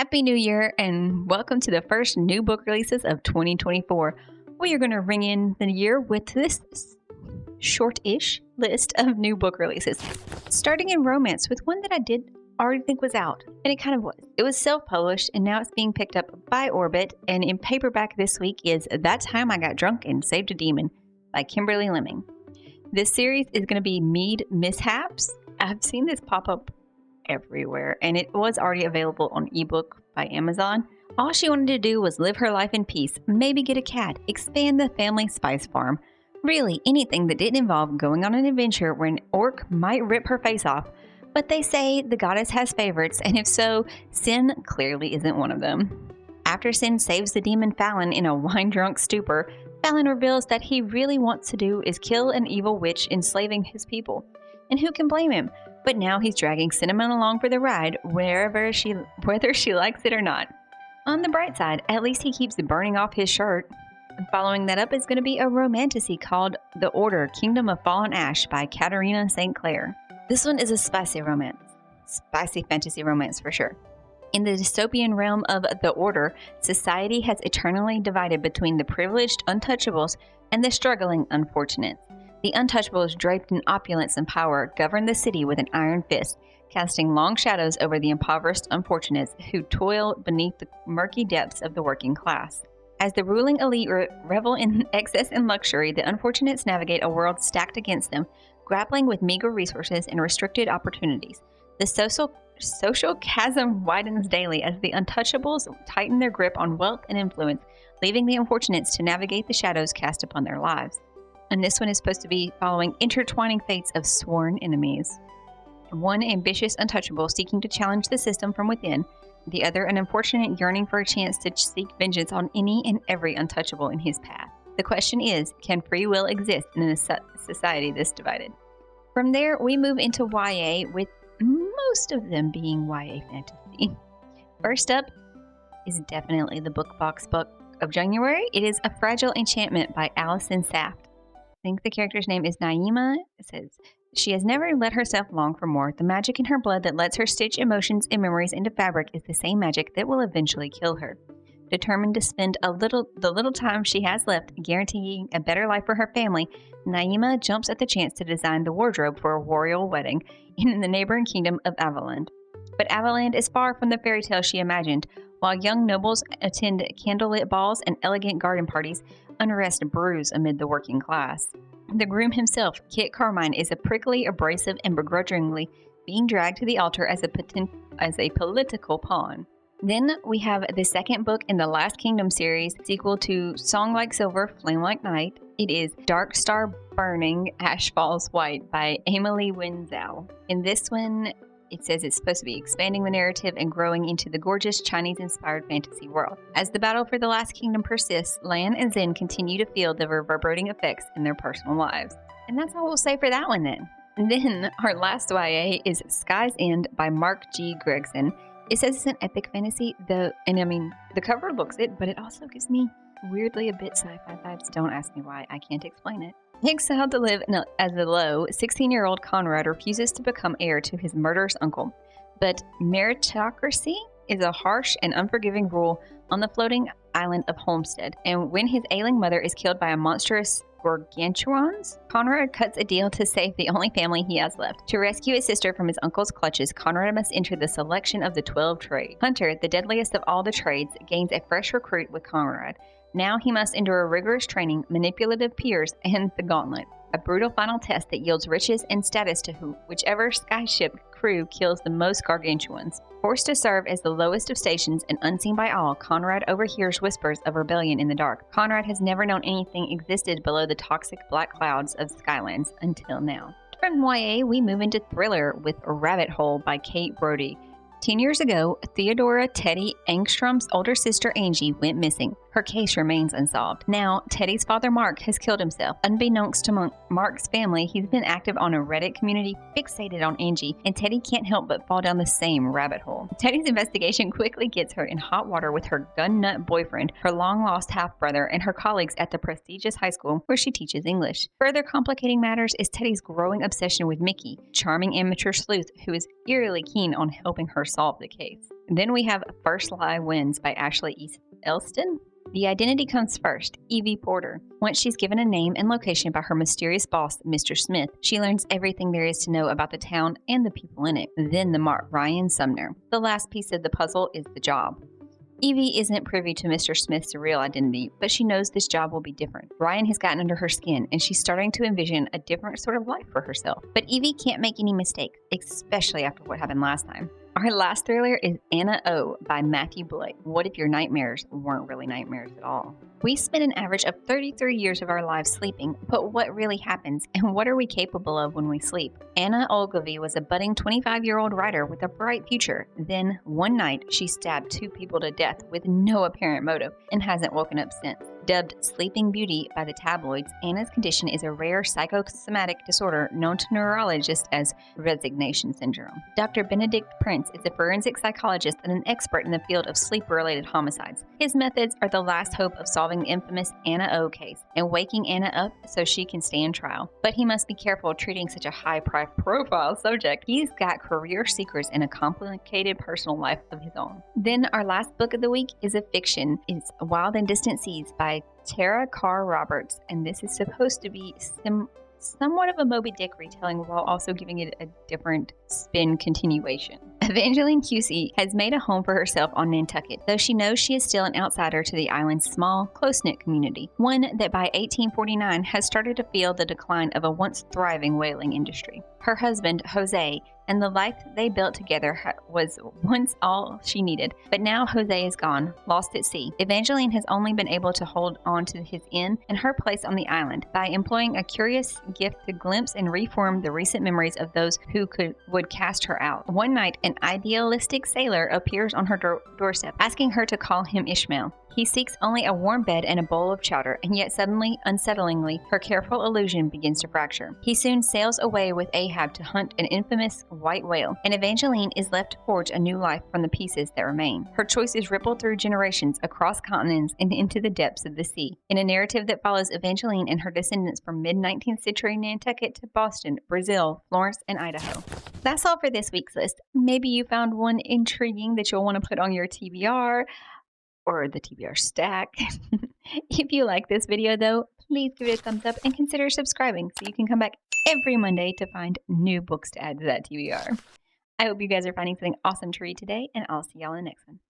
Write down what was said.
Happy New Year and welcome to the first new book releases of 2024. We are going to ring in the year with this short-ish list of new book releases. Starting in romance with one that I did already think was out, and it kind of was. It was self-published and now it's being picked up by Orbit, and in paperback this week is That Time I Got Drunk and Saved a Demon by Kimberly Lemming. This series is going to be Mead Mishaps. I've seen this pop up everywhere, and it was already available on ebook by Amazon. All she wanted to do was live her life in peace, maybe get a cat, expand the family spice farm. Really, anything that didn't involve going on an adventure where an orc might rip her face off. But they say the goddess has favorites, and if so, Sin clearly isn't one of them. After Sin saves the demon Fallon in a wine-drunk stupor, Fallon reveals that he really wants to do is kill an evil witch enslaving his people. And who can blame him? But now he's dragging Cinnamon along for the ride, whether she likes it or not. On the bright side, at least he keeps burning off his shirt. And following that up is going to be a romantasy called The Order, Kingdom of Fallen Ash by Katarina St. Clair. This one is a spicy romance. Spicy fantasy romance for sure. In the dystopian realm of The Order, society has eternally divided between the privileged untouchables and the struggling unfortunates. The untouchables, draped in opulence and power, govern the city with an iron fist, casting long shadows over the impoverished unfortunates who toil beneath the murky depths of the working class. As the ruling elite revel in excess and luxury, the unfortunates navigate a world stacked against them, grappling with meager resources and restricted opportunities. The social chasm widens daily as the untouchables tighten their grip on wealth and influence, leaving the unfortunates to navigate the shadows cast upon their lives. And this one is supposed to be following intertwining fates of sworn enemies. One ambitious untouchable seeking to challenge the system from within, the other an unfortunate yearning for a chance to seek vengeance on any and every untouchable in his path. The question is, can free will exist in a society this divided? From there, we move into YA, with most of them being YA fantasy. First up is definitely the book box book of January. It is A Fragile Enchantment by Allison Saft. I think the character's name is Naima. It says, she has never let herself long for more. The magic in her blood that lets her stitch emotions and memories into fabric is the same magic that will eventually kill her. Determined to spend the little time she has left guaranteeing a better life for her family, Naima jumps at the chance to design the wardrobe for a royal wedding in the neighboring kingdom of Avaland. But Avaland is far from the fairy tale she imagined. While young nobles attend candlelit balls and elegant garden parties, unrest brews amid the working class. The groom himself, Kit Carmine, is a prickly, abrasive, and begrudgingly being dragged to the altar as a political pawn. Then we have the second book in the Last Kingdom series, sequel to Song Like Silver, Flame Like Night. It is Dark Star Burning, Ash Falls White by Amélie Zhao. In this one, it says it's supposed to be expanding the narrative and growing into the gorgeous Chinese-inspired fantasy world. As the battle for the Last Kingdom persists, Lan and Zen continue to feel the reverberating effects in their personal lives. And that's all we'll say for that one then. And then our last YA is Sky's End by Mark G. Gregson. It says it's an epic fantasy, the cover looks it, but it also gives me weirdly a bit sci-fi vibes. Don't ask me why, I can't explain it. Exiled to live as a low, 16-year-old Conrad refuses to become heir to his murderous uncle. But meritocracy is a harsh and unforgiving rule on the floating island of Homestead. And when his ailing mother is killed by a monstrous gargantuans, Conrad cuts a deal to save the only family he has left. To rescue his sister from his uncle's clutches, Conrad must enter the selection of the 12 trades. Hunter, the deadliest of all the trades, gains a fresh recruit with Conrad. Now he must endure rigorous training, manipulative peers, and the gauntlet. A brutal final test that yields riches and status to whichever skyship crew kills the most gargantuans. Forced to serve as the lowest of stations and unseen by all, Conrad overhears whispers of rebellion in the dark. Conrad has never known anything existed below the toxic black clouds of Skylands until now. From YA, we move into thriller with Rabbit Hole by Kate Brody. 10 years ago, Theodora Teddy Angstrom's older sister Angie went missing. Her case remains unsolved. Now, Teddy's father Mark has killed himself. Unbeknownst to Mark's family, he's been active on a Reddit community fixated on Angie, and Teddy can't help but fall down the same rabbit hole. Teddy's investigation quickly gets her in hot water with her gun nut boyfriend, her long-lost half-brother, and her colleagues at the prestigious high school where she teaches English. Further complicating matters is Teddy's growing obsession with Mickey, charming amateur sleuth who is eerily keen on helping her solve the case. Then we have First Lie Wins by Ashley East Elston. The identity comes first, Evie Porter. Once she's given a name and location by her mysterious boss, Mr. Smith, she learns everything there is to know about the town and the people in it. Then the Mark Ryan Sumner. The last piece of the puzzle is the job. Evie isn't privy to Mr. Smith's real identity, but she knows this job will be different. Ryan has gotten under her skin, and she's starting to envision a different sort of life for herself. But Evie can't make any mistakes, especially after what happened last time. Our last thriller is Anna O by Matthew Blake. What if your nightmares weren't really nightmares at all? We spend an average of 33 years of our lives sleeping, but what really happens and what are we capable of when we sleep? Anna Ogilvy was a budding 25-year-old writer with a bright future. Then, one night, she stabbed 2 people to death with no apparent motive and hasn't woken up since. Dubbed Sleeping Beauty by the tabloids, Anna's condition is a rare psychosomatic disorder known to neurologists as resignation syndrome. Dr. Benedict Prince is a forensic psychologist and an expert in the field of sleep-related homicides. His methods are the last hope of solving the infamous Anna O case and waking Anna up so she can stand trial. But he must be careful treating such a high-profile subject. He's got career secrets and a complicated personal life of his own. Then our last book of the week is a fiction. It's Wild and Distant Seas by Tara Carr Roberts, and this is supposed to be somewhat of a Moby Dick retelling while also giving it a different spin continuation. Evangeline Cusey has made a home for herself on Nantucket, though she knows she is still an outsider to the island's small, close-knit community, one that by 1849 has started to feel the decline of a once thriving whaling industry. Her husband, Jose, and the life they built together was once all she needed. But now Jose is gone, lost at sea. Evangeline has only been able to hold on to his inn and her place on the island by employing a curious gift to glimpse and reform the recent memories of those who would cast her out. One night, an idealistic sailor appears on her doorstep, asking her to call him Ishmael. He seeks only a warm bed and a bowl of chowder, and yet suddenly, unsettlingly, her careful illusion begins to fracture. He soon sails away with Ahab to hunt an infamous white whale, and Evangeline is left to forge a new life from the pieces that remain. Her choices ripple through generations, across continents, and into the depths of the sea. In a narrative that follows Evangeline and her descendants from mid-19th century Nantucket to Boston, Brazil, Florence, and Idaho. That's all for this week's list. Maybe you found one intriguing that you'll want to put on your TBR, or the TBR stack. If you like this video though, please give it a thumbs up and consider subscribing so you can come back every Monday to find new books to add to that TBR. I hope you guys are finding something awesome to read today, and I'll see y'all in the next one.